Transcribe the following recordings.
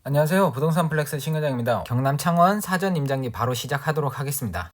안녕하세요. 부동산 플렉스 신과장입니다. 경남 창원 사전 임장기 바로 시작하도록 하겠습니다.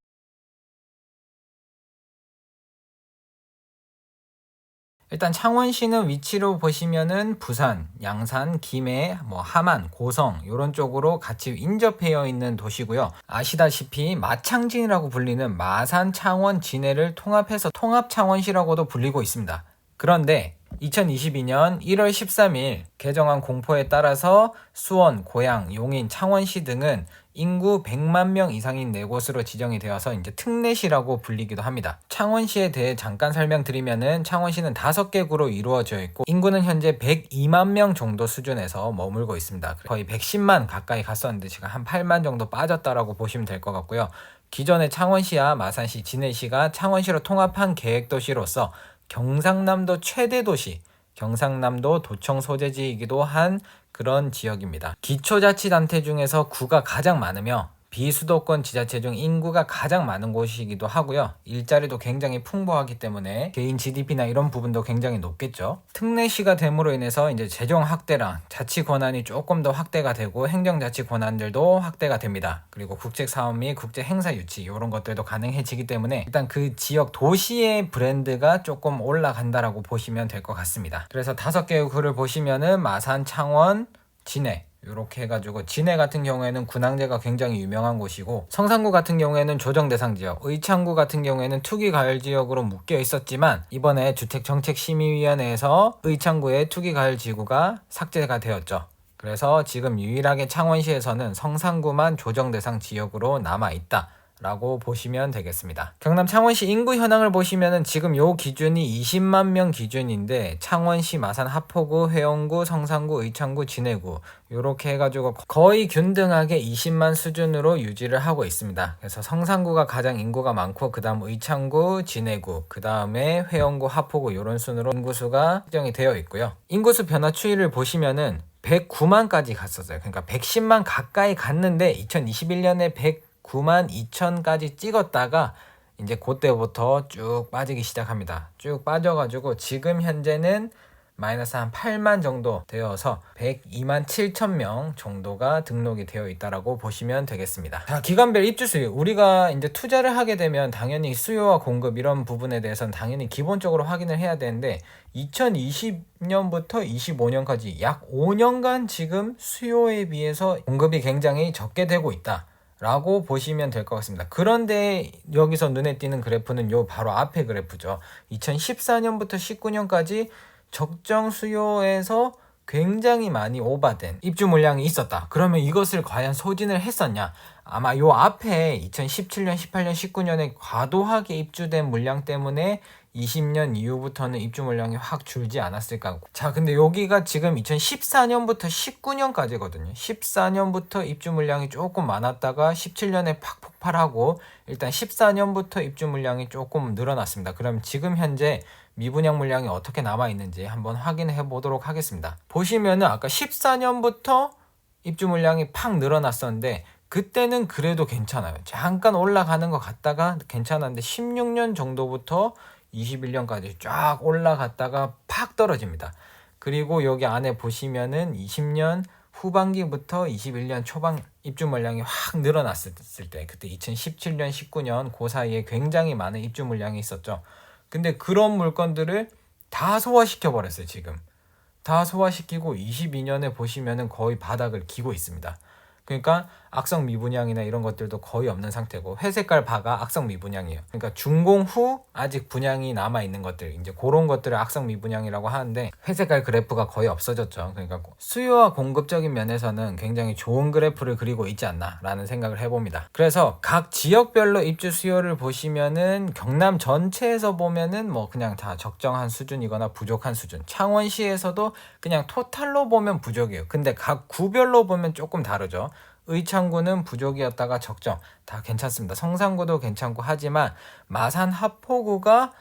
일단 창원시는 위치로 보시면은 부산, 양산, 김해, 함안, 고성 이런 쪽으로 같이 인접해 있는 도시고요. 아시다시피 마창진이라고 불리는 마산, 창원, 진해를 통합해서 통합창원시라고도 불리고 있습니다. 그런데 2022년 1월 13일 개정안 공포에 따라서 수원, 고양, 용인, 창원시 등은 인구 100만 명 이상인 4곳으로 지정이 되어서 이제 특례시라고 불리기도 합니다. 창원시에 대해 잠깐 설명드리면은 창원시는 5개 구로 이루어져 있고 인구는 현재 102만 명 정도 수준에서 머물고 있습니다. 거의 110만 가까이 갔었는데 지금 한 8만 정도 빠졌다라고 보시면 될 것 같고요. 기존의 창원시와 마산시, 진해시가 창원시로 통합한 계획도시로서 경상남도 최대 도시, 경상남도 도청 소재지이기도 한 그런 지역입니다. 기초자치단체 중에서 구가 가장 많으며 비수도권 지자체 중 인구가 가장 많은 곳이기도 하고요. 일자리도 굉장히 풍부하기 때문에 개인 GDP나 이런 부분도 굉장히 높겠죠. 특례시가 됨으로 인해서 이제 재정 확대랑 자치 권한이 조금 더 확대가 되고 행정자치 권한들도 확대가 됩니다. 그리고 국책 사업 및 국제 행사 유치 이런 것들도 가능해지기 때문에 일단 그 지역 도시의 브랜드가 조금 올라간다라고 보시면 될 것 같습니다. 그래서 5개의 구를 보시면은 마산, 창원, 진해 이렇게 해가지고 진해 같은 경우에는 군항제가 굉장히 유명한 곳이고 성산구 같은 경우에는 조정대상지역, 의창구 같은 경우에는 투기가열지역으로 묶여 있었지만 이번에 주택정책심의위원회에서 의창구의 투기가열지구가 삭제가 되었죠. 그래서 지금 유일하게 창원시에서는 성산구만 조정대상 지역으로 남아있다 라고 보시면 되겠습니다. 경남 창원시 인구 현황을 보시면은 지금 요 기준이 20만 명 기준인데 창원시, 마산, 하포구, 회원구, 성산구, 의창구, 진해구 요렇게 해가지고 거의 균등하게 20만 수준으로 유지를 하고 있습니다. 그래서 성산구가 가장 인구가 많고 그 다음 의창구, 진해구, 그 다음에 회원구, 하포구 요런 순으로 인구수가 확정이 되어 있고요. 인구수 변화 추이를 보시면은 109만까지 갔었어요. 그러니까 110만 가까이 갔는데 2021년에 9만 2천까지 찍었다가 이제 그때부터 쭉 빠지기 시작합니다. 쭉 빠져가지고 지금 현재는 마이너스 한 8만 정도 되어서 102만 7천 명 정도가 등록이 되어 있다라고 보시면 되겠습니다. 자, 기간별 입주 수요. 우리가 이제 투자를 하게 되면 당연히 수요와 공급 이런 부분에 대해서는 당연히 기본적으로 확인을 해야 되는데 2020년부터 25년까지 약 5년간 지금 수요에 비해서 공급이 굉장히 적게 되고 있다. 라고 보시면 될 것 같습니다. 그런데 여기서 눈에 띄는 그래프는 요 바로 앞에 그래프죠. 2014년부터 19년까지 적정 수요에서 굉장히 많이 오버된 입주 물량이 있었다. 그러면 이것을 과연 소진을 했었냐? 아마 요 앞에 2017년, 18년, 19년에 과도하게 입주된 물량 때문에 20년 이후부터는 입주 물량이 확 줄지 않았을까. 자, 근데 여기가 지금 2014년부터 19년까지거든요. 14년부터 입주 물량이 조금 많았다가 17년에 팍 폭발하고 일단 14년부터 입주 물량이 조금 늘어났습니다. 그럼 지금 현재 미분양 물량이 어떻게 남아있는지 한번 확인해 보도록 하겠습니다. 보시면은 아까 14년부터 입주 물량이 팍 늘어났었는데 그때는 그래도 괜찮아요. 잠깐 올라가는 것 같다가 괜찮았는데 16년 정도부터 21년까지 쫙 올라갔다가 팍 떨어집니다. 그리고 여기 안에 보시면은 20년 후반기부터 21년 초반 입주 물량이 확 늘어났을 때 그때 2017년, 19년 그 사이에 굉장히 많은 입주 물량이 있었죠. 근데 그런 물건들을 다 소화시켜 버렸어요. 지금 다 소화시키고 22년에 보시면은 거의 바닥을 기고 있습니다. 그러니까 악성 미분양이나 이런 것들도 거의 없는 상태고 회색깔 바가 악성 미분양이에요. 그러니까 준공 후 아직 분양이 남아 있는 것들 이제 그런 것들을 악성 미분양이라고 하는데 회색깔 그래프가 거의 없어졌죠. 그러니까 수요와 공급적인 면에서는 굉장히 좋은 그래프를 그리고 있지 않나라는 생각을 해봅니다. 그래서 각 지역별로 입주 수요를 보시면은 경남 전체에서 보면은 그냥 다 적정한 수준이거나 부족한 수준. 창원시에서도 그냥 토탈로 보면 부족이에요. 근데 각 구별로 보면 조금 다르죠. 의창구는 부족이었다가 적정 다 괜찮습니다. 성산구도 괜찮고 하지만 마산 하포구가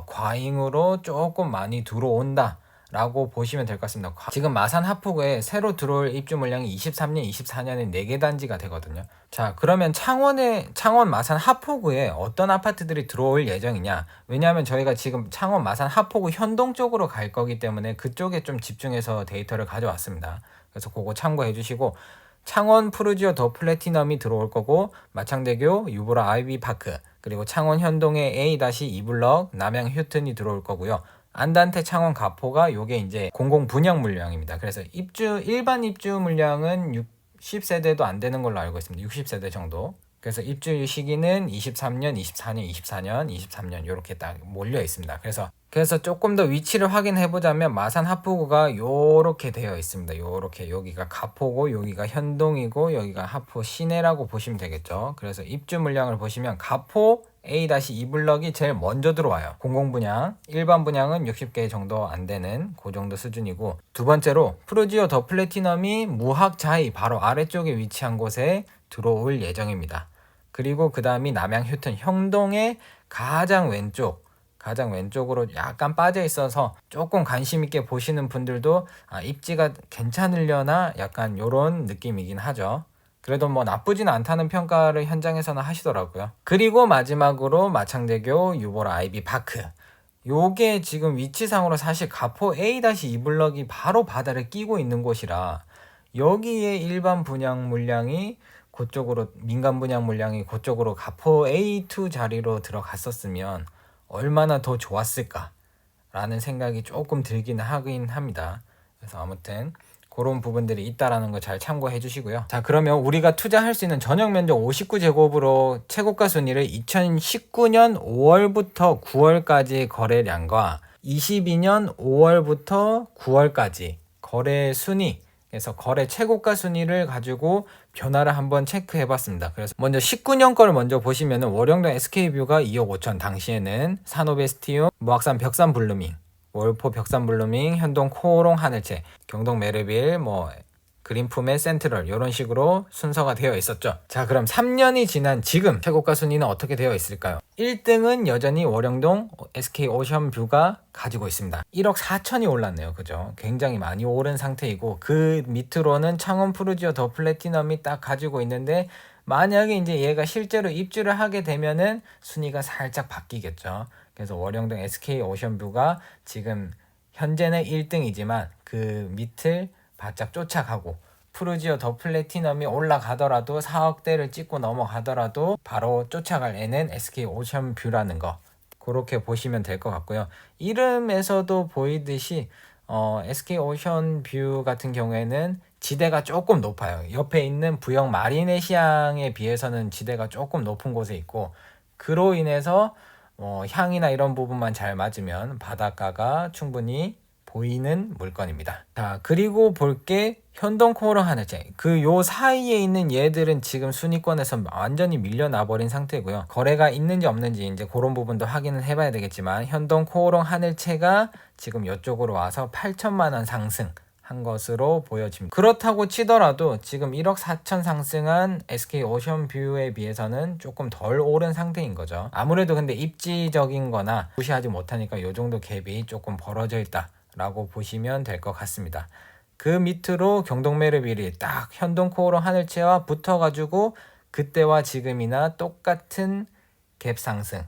과잉으로 조금 많이 들어온다 라고 보시면 될 것 같습니다. 지금 마산 하포구에 새로 들어올 입주 물량이 23년, 24년에 4개 단지가 되거든요. 자, 그러면 창원 마산 하포구에 어떤 아파트들이 들어올 예정이냐? 왜냐하면 저희가 지금 창원 마산 하포구 현동 쪽으로 갈 거기 때문에 그쪽에 좀 집중해서 데이터를 가져왔습니다. 그래서 그거 참고해 주시고, 창원 푸르지오 더 플래티넘이 들어올 거고, 마창대교 유보라 아이비 파크, 그리고 창원 현동의 A-2블럭 남양 휴튼이 들어올 거고요. 안단테 창원 가포가 요게 이제 공공 분양 물량입니다. 그래서 일반 입주 물량은 60세대도 안 되는 걸로 알고 있습니다. 60세대 정도. 그래서 입주 시기는 23년, 24년, 24년, 23년 이렇게 딱 몰려 있습니다. 그래서 조금 더 위치를 확인해 보자면 마산 하포구가 요렇게 되어 있습니다. 요렇게 여기가 가포고 여기가 현동이고 여기가 하포 시내라고 보시면 되겠죠. 그래서 입주 물량을 보시면 가포 A-2블럭이 제일 먼저 들어와요. 공공분양, 일반 분양은 60개 정도 안 되는 그 정도 수준이고, 두 번째로 푸르지오 더 플래티넘이 무학자이 바로 아래쪽에 위치한 곳에 들어올 예정입니다. 그리고 그 다음이 남양 휴튼 형동의 가장 왼쪽으로 약간 빠져 있어서 조금 관심 있게 보시는 분들도 입지가 괜찮으려나 약간 요런 느낌이긴 하죠. 그래도 뭐 나쁘진 않다는 평가를 현장에서는 하시더라고요. 그리고 마지막으로 마창대교 유보라 아이비 파크. 요게 지금 위치상으로 사실 가포 A-2블럭이 바로 바다를 끼고 있는 곳이라 여기에 일반 분양 물량이 그쪽으로, 민간 분양 물량이 그쪽으로 가포 A2 자리로 들어갔었으면 얼마나 더 좋았을까 라는 생각이 조금 들긴 하긴 합니다. 그래서 아무튼 그런 부분들이 있다라는 거 잘 참고해 주시고요. 자, 그러면 우리가 투자할 수 있는 전용 면적 59제곱으로 최고가 순위를 2019년 5월부터 9월까지 거래량과 22년 5월부터 9월까지 거래 순위, 그래서 거래 최고가 순위를 가지고 변화를 한번 체크해 봤습니다. 그래서 먼저 19년 거를 먼저 보시면은 월영동 SK뷰가 2억 5천, 당시에는 산호베스티움, 무악산 벽산 블루밍, 월포 벽산 블루밍, 현동 코오롱 하늘채, 경동 메르빌, 그린품의 센트럴 이런 식으로 순서가 되어 있었죠. 자, 그럼 3년이 지난 지금 최고가 순위는 어떻게 되어 있을까요? 1등은 여전히 월영동 SK 오션뷰가 가지고 있습니다. 1억 4천이 올랐네요. 그죠? 굉장히 많이 오른 상태이고, 그 밑으로는 창원 푸르지오 더 플래티넘이 딱 가지고 있는데, 만약에 이제 얘가 실제로 입주를 하게 되면은 순위가 살짝 바뀌겠죠. 그래서 월영동 SK 오션뷰가 지금 현재는 1등이지만 그 밑을 바짝 쫓아가고, 푸르지오 더 플래티넘이 올라가더라도 4억대를 찍고 넘어가더라도 바로 쫓아갈 애는 SK 오션뷰라는 거, 그렇게 보시면 될 것 같고요. 이름에서도 보이듯이 SK 오션뷰 같은 경우에는 지대가 조금 높아요. 옆에 있는 부영 마리네시앙에 비해서는 지대가 조금 높은 곳에 있고, 그로 인해서 향이나 이런 부분만 잘 맞으면 바닷가가 충분히 보이는 물건입니다. 자, 그리고 볼게 현동 코오롱 하늘채. 요 사이에 있는 얘들은 지금 순위권에서 완전히 밀려나 버린 상태고요. 거래가 있는지 없는지 이제 그런 부분도 확인을 해봐야 되겠지만, 현동 코오롱 하늘채가 지금 이쪽으로 와서 8천만 원 상승 한 것으로 보여집니다. 그렇다고 치더라도 지금 1억 4천 상승한 SK 오션뷰에 비해서는 조금 덜 오른 상태인 거죠. 아무래도 근데 입지적인 거나 무시하지 못하니까 요 정도 갭이 조금 벌어져 있다 라고 보시면 될 것 같습니다. 그 밑으로 경동메르빌이 딱 현동 코오롱 하늘채와 붙어가지고 그때와 지금이나 똑같은 갭 상승,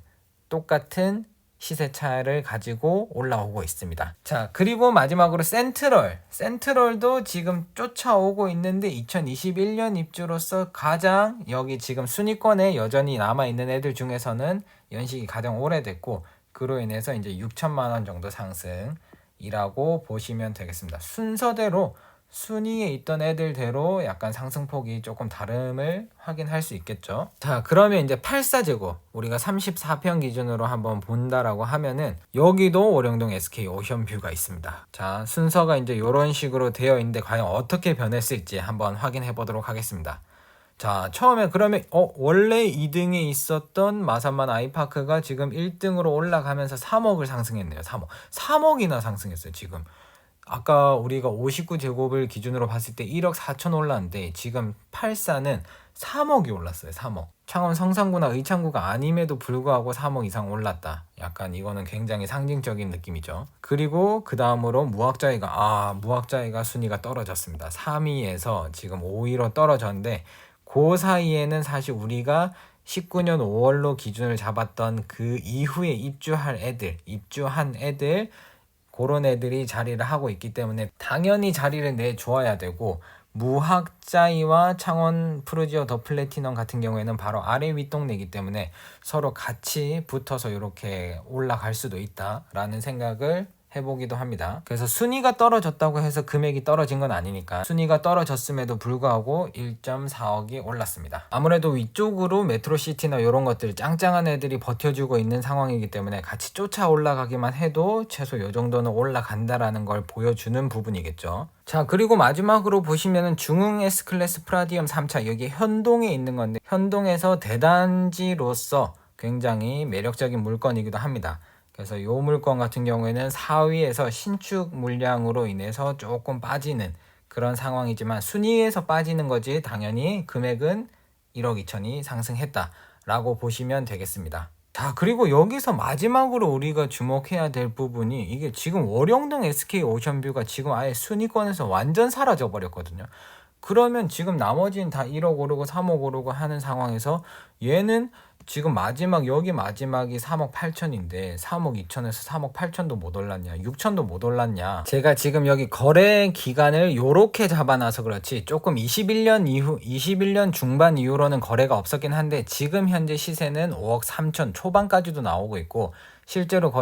똑같은 시세 차를 가지고 올라오고 있습니다. 자, 그리고 마지막으로 센트럴도 지금 쫓아오고 있는데 2021년 입주로서 가장 여기 지금 순위권에 여전히 남아있는 애들 중에서는 연식이 가장 오래됐고, 그로 인해서 이제 6천만 원 정도 상승이라고 보시면 되겠습니다. 순서대로 순위에 있던 애들대로 약간 상승폭이 조금 다름을 확인할 수 있겠죠. 자, 그러면 이제 84제곱 우리가 34평 기준으로 한번 본다라고 하면은 여기도 월영동 SK 오션뷰가 있습니다. 자, 순서가 이제 이런 식으로 되어 있는데 과연 어떻게 변했을지 한번 확인해 보도록 하겠습니다. 자, 처음에 그러면 원래 2등에 있었던 마산만 아이파크가 지금 1등으로 올라가면서 3억을 상승했네요. 3억이나 상승했어요. 지금 아까 우리가 59제곱을 기준으로 봤을 때 1억 4천 올랐는데 지금 84는 3억이 올랐어요. 3억. 창원 성산구나 의창구가 아님에도 불구하고 3억 이상 올랐다. 약간 이거는 굉장히 상징적인 느낌이죠. 그리고 그 다음으로 무학자이가 순위가 떨어졌습니다. 3위에서 지금 5위로 떨어졌는데, 그 사이에는 사실 우리가 19년 5월로 기준을 잡았던 그 이후에 입주한 애들 그런 애들이 자리를 하고 있기 때문에 당연히 자리를 내줘야 되고, 무학자이와 창원 프루지오 더 플래티넘 같은 경우에는 바로 아래 윗동네이기 때문에 서로 같이 붙어서 이렇게 올라갈 수도 있다라는 생각을 해보기도 합니다. 그래서 순위가 떨어졌다고 해서 금액이 떨어진 건 아니니까 순위가 떨어졌음에도 불구하고 1.4억이 올랐습니다. 아무래도 위쪽으로 메트로시티나 이런 것들 짱짱한 애들이 버텨주고 있는 상황이기 때문에 같이 쫓아 올라가기만 해도 최소 이 정도는 올라간다라는 걸 보여주는 부분이겠죠. 자, 그리고 마지막으로 보시면은 중흥 S클래스 프라디움 3차, 여기 현동에 있는 건데 현동에서 대단지로서 굉장히 매력적인 물건이기도 합니다. 그래서 이 물건 같은 경우에는 4위에서 신축 물량으로 인해서 조금 빠지는 그런 상황이지만 순위에서 빠지는 거지 당연히 금액은 1억 2천이 상승했다라고 보시면 되겠습니다. 자, 그리고 여기서 마지막으로 우리가 주목해야 될 부분이 이게 지금 월영동 SK 오션뷰가 지금 아예 순위권에서 완전 사라져 버렸거든요. 그러면 지금 나머지는 다 1억 오르고 3억 오르고 하는 상황에서 얘는 지금 마지막 여기 마지막이 3억 8천인데 3억 2천에서 3억 8천도 못 올랐냐, 6천도 못 올랐냐. 제가 지금 여기 거래 기간을 요렇게 잡아놔서 그렇지 조금 21년 중반 이후로는 거래가 없었긴 한데 지금 현재 시세는 5억 3천 초반까지도 나오고 있고, 실제로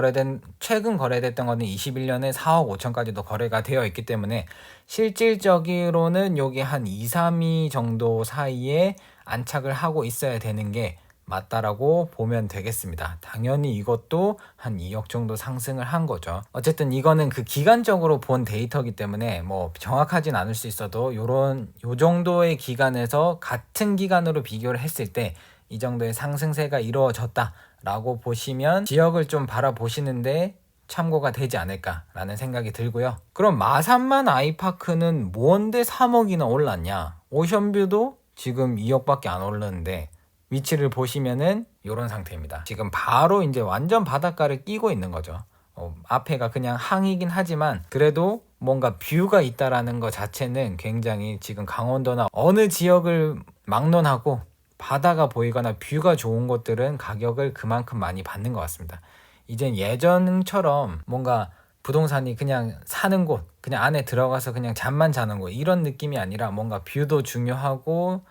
최근 거래됐던 거는 21년에 4억 5천까지도 거래가 되어 있기 때문에 실질적으로는 여기 한 2, 3위 정도 사이에 안착을 하고 있어야 되는 게 맞다라고 보면 되겠습니다. 당연히 이것도 한 2억 정도 상승을 한 거죠. 어쨌든 이거는 그 기간적으로 본 데이터이기 때문에 뭐 정확하진 않을 수 있어도 요 정도의 기간에서 같은 기간으로 비교를 했을 때 이 정도의 상승세가 이루어졌다라고 보시면 지역을 좀 바라보시는데 참고가 되지 않을까라는 생각이 들고요. 그럼 마산만 아이파크는 뭔데 3억이나 올랐냐? 오션뷰도 지금 2억밖에 안 오르는데 위치를 보시면은 이런 상태입니다. 지금 바로 이제 완전 바닷가를 끼고 있는 거죠. 앞에가 그냥 항이긴 하지만 그래도 뭔가 뷰가 있다라는 것 자체는 굉장히 지금 강원도나 어느 지역을 막론하고 바다가 보이거나 뷰가 좋은 곳들은 가격을 그만큼 많이 받는 것 같습니다. 이젠 예전처럼 뭔가 부동산이 그냥 사는 곳, 그냥 안에 들어가서 그냥 잠만 자는 곳 이런 느낌이 아니라 뭔가 뷰도 중요하고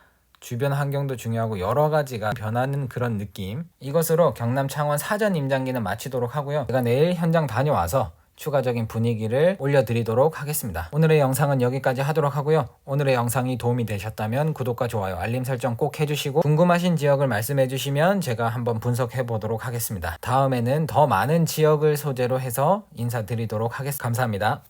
주변 환경도 중요하고 여러 가지가 변하는 그런 느낌. 이것으로 경남 창원 사전 임장기는 마치도록 하고요. 제가 내일 현장 다녀와서 추가적인 분위기를 올려드리도록 하겠습니다. 오늘의 영상은 여기까지 하도록 하고요. 오늘의 영상이 도움이 되셨다면 구독과 좋아요, 알림 설정 꼭 해주시고 궁금하신 지역을 말씀해 주시면 제가 한번 분석해 보도록 하겠습니다. 다음에는 더 많은 지역을 소재로 해서 인사드리도록 하겠습니다. 감사합니다.